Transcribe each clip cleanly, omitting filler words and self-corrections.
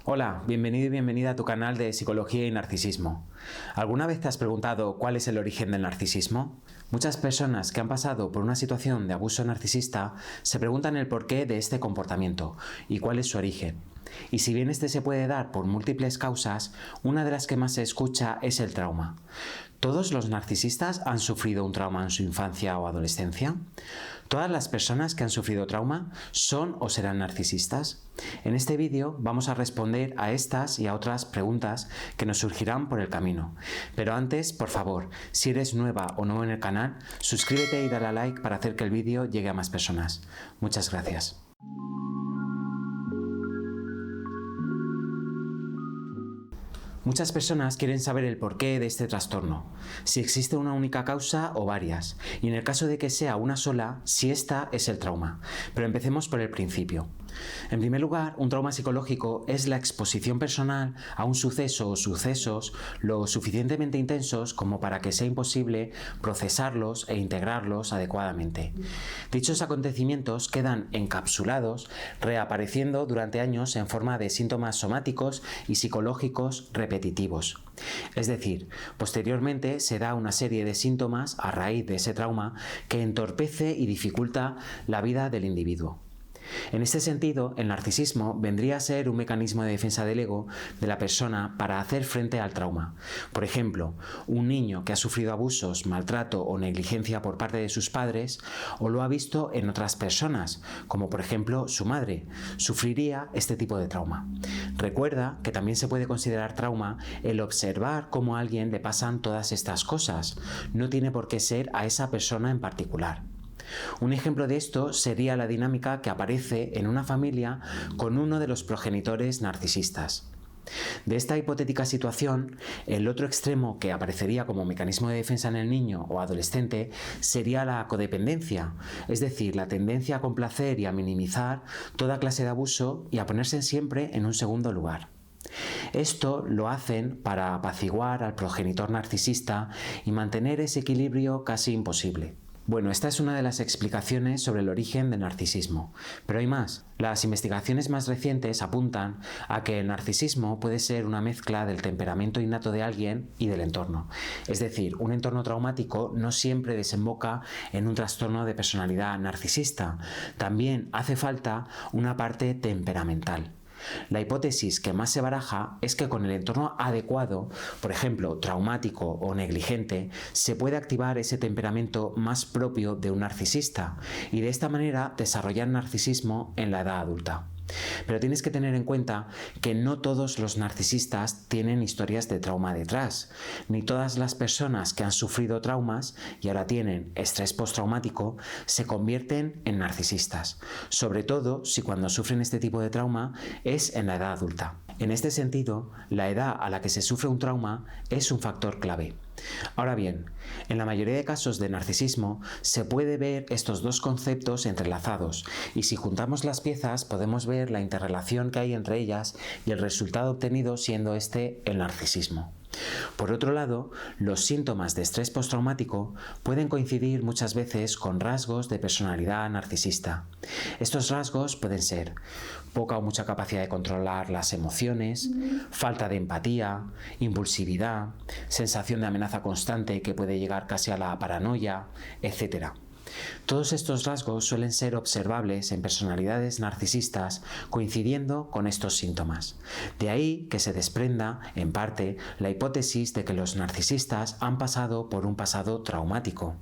Hola, bienvenido y bienvenida a tu canal de Psicología y Narcisismo. ¿Alguna vez te has preguntado cuál es el origen del narcisismo? Muchas personas que han pasado por una situación de abuso narcisista se preguntan el porqué de este comportamiento y cuál es su origen. Y si bien este se puede dar por múltiples causas, una de las que más se escucha es el trauma. ¿Todos los narcisistas han sufrido un trauma en su infancia o adolescencia? ¿Todas las personas que han sufrido trauma son o serán narcisistas? En este vídeo vamos a responder a estas y a otras preguntas que nos surgirán por el camino. Pero antes, por favor, si eres nueva o nuevo en el canal, suscríbete y dale a like para hacer que el vídeo llegue a más personas. Muchas gracias. Muchas personas quieren saber el porqué de este trastorno, si existe una única causa o varias, y en el caso de que sea una sola, si esta es el trauma. Pero empecemos por el principio. En primer lugar, un trauma psicológico es la exposición personal a un suceso o sucesos lo suficientemente intensos como para que sea imposible procesarlos e integrarlos adecuadamente. Dichos acontecimientos quedan encapsulados, reapareciendo durante años en forma de síntomas somáticos y psicológicos repetitivos. Es decir, posteriormente se da una serie de síntomas a raíz de ese trauma que entorpece y dificulta la vida del individuo. En este sentido, el narcisismo vendría a ser un mecanismo de defensa del ego de la persona para hacer frente al trauma. Por ejemplo, un niño que ha sufrido abusos, maltrato o negligencia por parte de sus padres o lo ha visto en otras personas, como por ejemplo su madre, sufriría este tipo de trauma. Recuerda que también se puede considerar trauma el observar cómo a alguien le pasan todas estas cosas. No tiene por qué ser a esa persona en particular. Un ejemplo de esto sería la dinámica que aparece en una familia con uno de los progenitores narcisistas. De esta hipotética situación, el otro extremo que aparecería como mecanismo de defensa en el niño o adolescente sería la codependencia, es decir, la tendencia a complacer y a minimizar toda clase de abuso y a ponerse siempre en un segundo lugar. Esto lo hacen para apaciguar al progenitor narcisista y mantener ese equilibrio casi imposible. Bueno, esta es una de las explicaciones sobre el origen del narcisismo, pero hay más. Las investigaciones más recientes apuntan a que el narcisismo puede ser una mezcla del temperamento innato de alguien y del entorno. Es decir, un entorno traumático no siempre desemboca en un trastorno de personalidad narcisista. También hace falta una parte temperamental. La hipótesis que más se baraja es que con el entorno adecuado, por ejemplo, traumático o negligente, se puede activar ese temperamento más propio de un narcisista y de esta manera desarrollar narcisismo en la edad adulta. Pero tienes que tener en cuenta que no todos los narcisistas tienen historias de trauma detrás, ni todas las personas que han sufrido traumas y ahora tienen estrés postraumático se convierten en narcisistas, sobre todo si cuando sufren este tipo de trauma es en la edad adulta. En este sentido, la edad a la que se sufre un trauma es un factor clave. Ahora bien, en la mayoría de casos de narcisismo se puede ver estos dos conceptos entrelazados y si juntamos las piezas podemos ver la interrelación que hay entre ellas y el resultado obtenido siendo este el narcisismo. Por otro lado, los síntomas de estrés postraumático pueden coincidir muchas veces con rasgos de personalidad narcisista. Estos rasgos pueden ser poca o mucha capacidad de controlar las emociones, falta de empatía, impulsividad, sensación de amenaza constante que puede llegar casi a la paranoia, etc. Todos estos rasgos suelen ser observables en personalidades narcisistas coincidiendo con estos síntomas. De ahí que se desprenda, en parte, la hipótesis de que los narcisistas han pasado por un pasado traumático.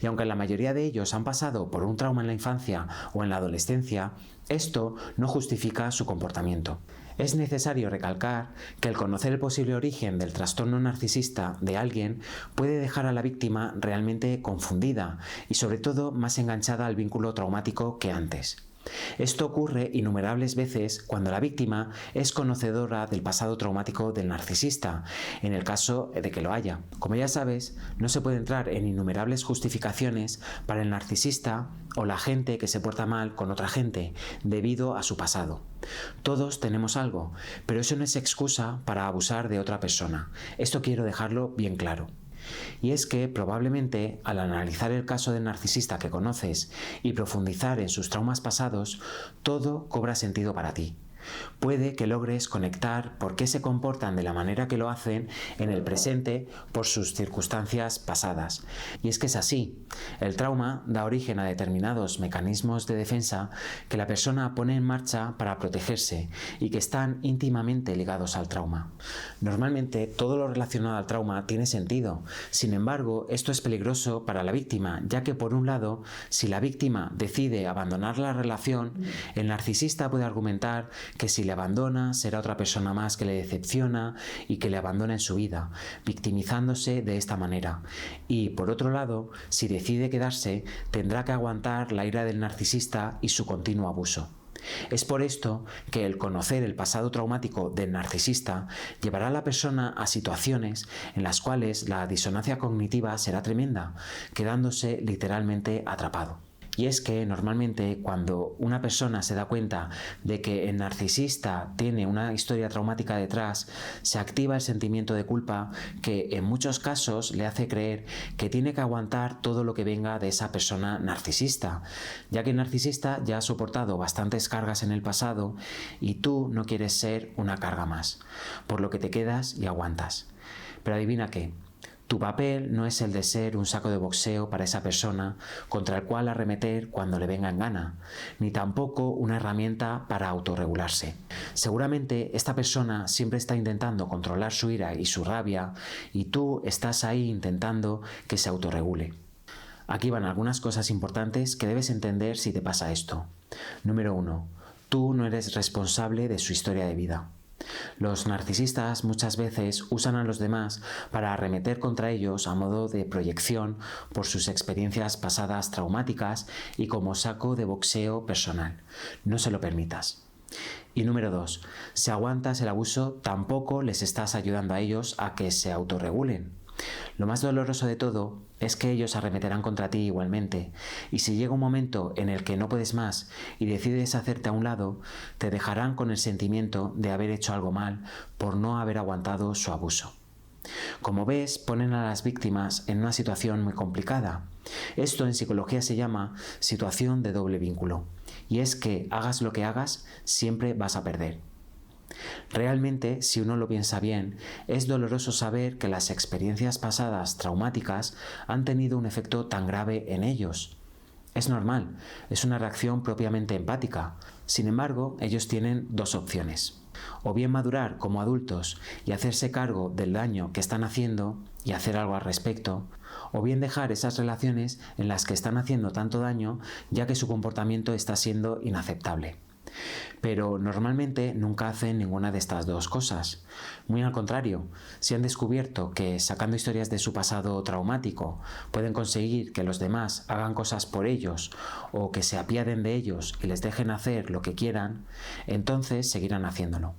Y aunque la mayoría de ellos han pasado por un trauma en la infancia o en la adolescencia, esto no justifica su comportamiento. Es necesario recalcar que el conocer el posible origen del trastorno narcisista de alguien puede dejar a la víctima realmente confundida y sobre todo más enganchada al vínculo traumático que antes. Esto ocurre innumerables veces cuando la víctima es conocedora del pasado traumático del narcisista, en el caso de que lo haya. Como ya sabes, no se puede entrar en innumerables justificaciones para el narcisista o la gente que se porta mal con otra gente debido a su pasado. Todos tenemos algo, pero eso no es excusa para abusar de otra persona. Esto quiero dejarlo bien claro. Y es que probablemente al analizar el caso del narcisista que conoces y profundizar en sus traumas pasados, todo cobra sentido para ti. Puede que logres conectar por qué se comportan de la manera que lo hacen en el presente por sus circunstancias pasadas. Y es que es así. El trauma da origen a determinados mecanismos de defensa que la persona pone en marcha para protegerse y que están íntimamente ligados al trauma. Normalmente todo lo relacionado al trauma tiene sentido. Sin embargo, esto es peligroso para la víctima, ya que por un lado, si la víctima decide abandonar la relación, el narcisista puede argumentar que si le abandona será otra persona más que le decepciona y que le abandona en su vida, victimizándose de esta manera. Y por otro lado, si decide quedarse, tendrá que aguantar la ira del narcisista y su continuo abuso. Es por esto que el conocer el pasado traumático del narcisista llevará a la persona a situaciones en las cuales la disonancia cognitiva será tremenda, quedándose literalmente atrapado. Y es que normalmente cuando una persona se da cuenta de que el narcisista tiene una historia traumática detrás, se activa el sentimiento de culpa que en muchos casos le hace creer que tiene que aguantar todo lo que venga de esa persona narcisista, ya que el narcisista ya ha soportado bastantes cargas en el pasado y tú no quieres ser una carga más, por lo que te quedas y aguantas. Pero adivina qué. Tu papel no es el de ser un saco de boxeo para esa persona contra el cual arremeter cuando le venga en gana, ni tampoco una herramienta para autorregularse. Seguramente esta persona siempre está intentando controlar su ira y su rabia y tú estás ahí intentando que se autorregule. Aquí van algunas cosas importantes que debes entender si te pasa esto. Número 1. Tú no eres responsable de su historia de vida. Los narcisistas muchas veces usan a los demás para arremeter contra ellos a modo de proyección por sus experiencias pasadas traumáticas y como saco de boxeo personal. No se lo permitas. Y número 2. Si aguantas el abuso, tampoco les estás ayudando a ellos a que se autorregulen. Lo más doloroso de todo es que ellos arremeterán contra ti igualmente, y si llega un momento en el que no puedes más y decides hacerte a un lado, te dejarán con el sentimiento de haber hecho algo mal por no haber aguantado su abuso. Como ves, ponen a las víctimas en una situación muy complicada. Esto en psicología se llama situación de doble vínculo, y es que hagas lo que hagas, siempre vas a perder. Realmente, si uno lo piensa bien, es doloroso saber que las experiencias pasadas traumáticas han tenido un efecto tan grave en ellos. Es normal, es una reacción propiamente empática. Sin embargo, ellos tienen dos opciones. O bien madurar como adultos y hacerse cargo del daño que están haciendo y hacer algo al respecto, o bien dejar esas relaciones en las que están haciendo tanto daño ya que su comportamiento está siendo inaceptable. Pero normalmente nunca hacen ninguna de estas dos cosas. Muy al contrario, si han descubierto que sacando historias de su pasado traumático pueden conseguir que los demás hagan cosas por ellos o que se apiaden de ellos y les dejen hacer lo que quieran, entonces seguirán haciéndolo.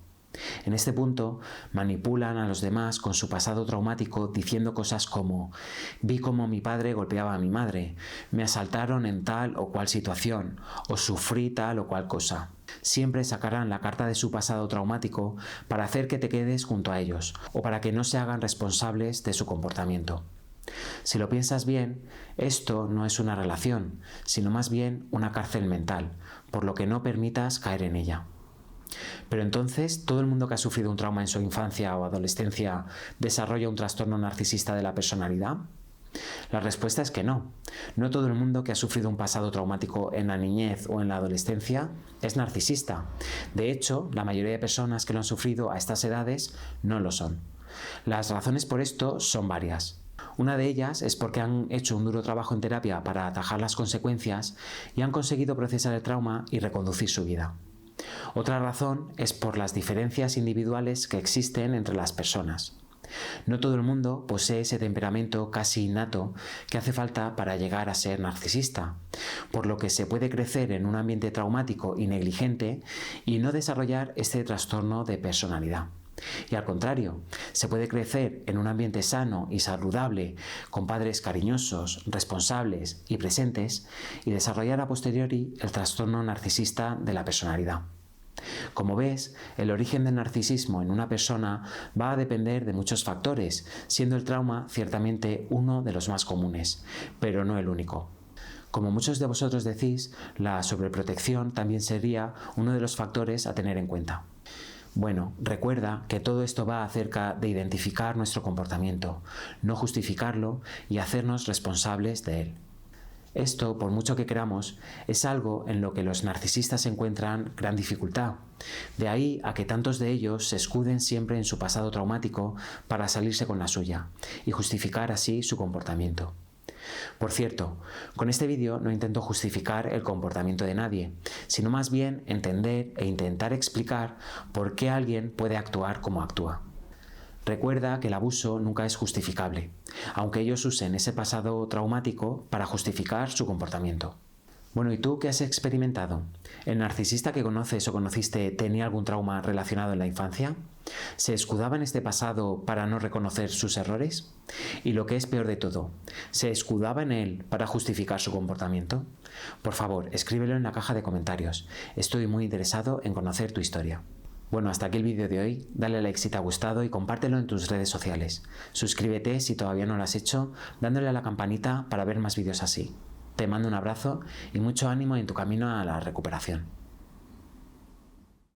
En este punto, manipulan a los demás con su pasado traumático diciendo cosas como: vi cómo mi padre golpeaba a mi madre, me asaltaron en tal o cual situación, o sufrí tal o cual cosa. Siempre sacarán la carta de su pasado traumático para hacer que te quedes junto a ellos, o para que no se hagan responsables de su comportamiento. Si lo piensas bien, esto no es una relación, sino más bien una cárcel mental, por lo que no permitas caer en ella. Pero entonces, ¿todo el mundo que ha sufrido un trauma en su infancia o adolescencia desarrolla un trastorno narcisista de la personalidad? La respuesta es que no. No todo el mundo que ha sufrido un pasado traumático en la niñez o en la adolescencia es narcisista. De hecho, la mayoría de personas que lo han sufrido a estas edades no lo son. Las razones por esto son varias. Una de ellas es porque han hecho un duro trabajo en terapia para atajar las consecuencias y han conseguido procesar el trauma y reconducir su vida. Otra razón es por las diferencias individuales que existen entre las personas. No todo el mundo posee ese temperamento casi innato que hace falta para llegar a ser narcisista, por lo que se puede crecer en un ambiente traumático y negligente y no desarrollar este trastorno de personalidad. Y al contrario, se puede crecer en un ambiente sano y saludable, con padres cariñosos, responsables y presentes, y desarrollar a posteriori el trastorno narcisista de la personalidad. Como ves, el origen del narcisismo en una persona va a depender de muchos factores, siendo el trauma ciertamente uno de los más comunes, pero no el único. Como muchos de vosotros decís, la sobreprotección también sería uno de los factores a tener en cuenta. Bueno, recuerda que todo esto va acerca de identificar nuestro comportamiento, no justificarlo y hacernos responsables de él. Esto, por mucho que queramos, es algo en lo que los narcisistas encuentran gran dificultad. De ahí a que tantos de ellos se escuden siempre en su pasado traumático para salirse con la suya y justificar así su comportamiento. Por cierto, con este vídeo no intento justificar el comportamiento de nadie, sino más bien entender e intentar explicar por qué alguien puede actuar como actúa. Recuerda que el abuso nunca es justificable, aunque ellos usen ese pasado traumático para justificar su comportamiento. Bueno, ¿y tú qué has experimentado? ¿El narcisista que conoces o conociste tenía algún trauma relacionado en la infancia? ¿Se escudaba en este pasado para no reconocer sus errores? Y lo que es peor de todo, ¿se escudaba en él para justificar su comportamiento? Por favor, escríbelo en la caja de comentarios. Estoy muy interesado en conocer tu historia. Bueno, hasta aquí el vídeo de hoy. Dale like si te ha gustado y compártelo en tus redes sociales. Suscríbete si todavía no lo has hecho, dándole a la campanita para ver más vídeos así. Te mando un abrazo y mucho ánimo en tu camino a la recuperación.